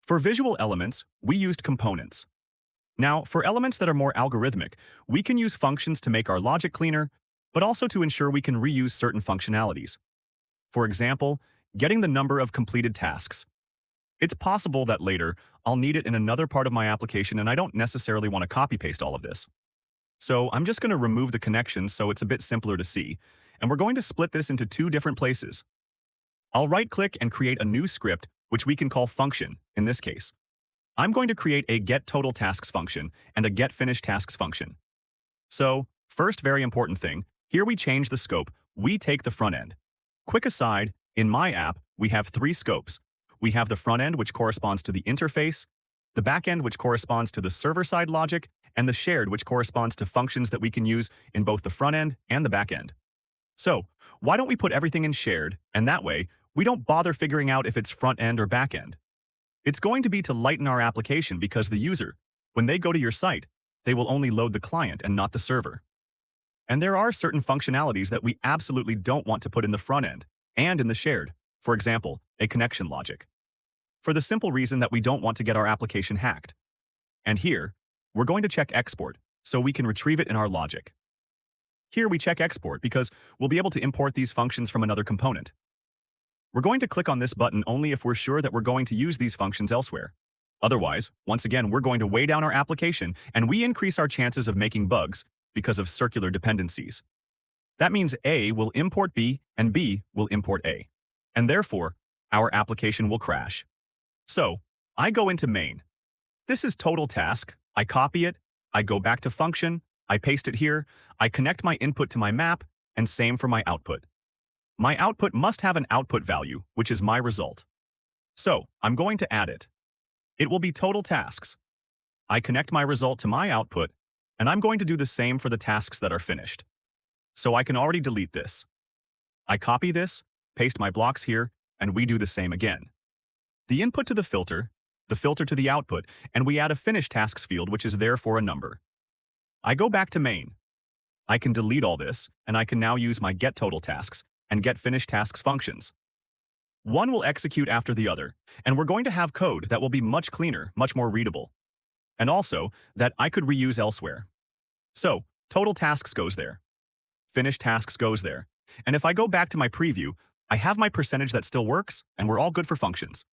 For visual elements, we used components. Now, for elements that are more algorithmic, we can use functions to make our logic cleaner, but also to ensure we can reuse certain functionalities. For example, getting the number of completed tasks. It's possible that later, I'll need it in another part of my application and I don't necessarily want to copy-paste all of this. So I'm just going to remove the connections so it's a bit simpler to see, and we're going to split this into two different places. I'll right-click and create a new script, which we can call function, in this case. I'm going to create a getTotalTasks function and a getFinishedTasks function. So, first very important thing, here we change the scope, we take the front end. Quick aside, in my app, we have three scopes. We have the front end, which corresponds to the interface, the back end, which corresponds to the server-side logic, and the shared, which corresponds to functions that we can use in both the front end and the back end. So, why don't we put everything in shared, and that way, we don't bother figuring out if it's front end or back end. It's going to be to lighten our application because the user, when they go to your site, they will only load the client and not the server. And there are certain functionalities that we absolutely don't want to put in the front end and in the shared, for example, a connection logic. For the simple reason that we don't want to get our application hacked. And here, we're going to check export so we can retrieve it in our logic. Here we check export because we'll be able to import these functions from another component. We're going to click on this button only if we're sure that we're going to use these functions elsewhere. Otherwise, once again, we're going to weigh down our application and we increase our chances of making bugs because of circular dependencies. That means A will import B and B will import A. And therefore, our application will crash. So, I go into main. This is total task. I copy it. I go back to function. I paste it here. I connect my input to my map, and same for my output. My output must have an output value, which is my result. So, I'm going to add it. It will be total tasks. I connect my result to my output, and I'm going to do the same for the tasks that are finished. So I can already delete this. I copy this, paste my blocks here, and we do the same again. The input to the filter to the output, and we add a finish tasks field which is there for a number. I go back to main. I can delete all this, and I can now use my getTotalTasks and getFinishedTasks functions. One will execute after the other, and we're going to have code that will be much cleaner, much more readable. And also, that I could reuse elsewhere. So, total tasks goes there. Finished tasks goes there. And if I go back to my preview, I have my percentage that still works, and we're all good for functions.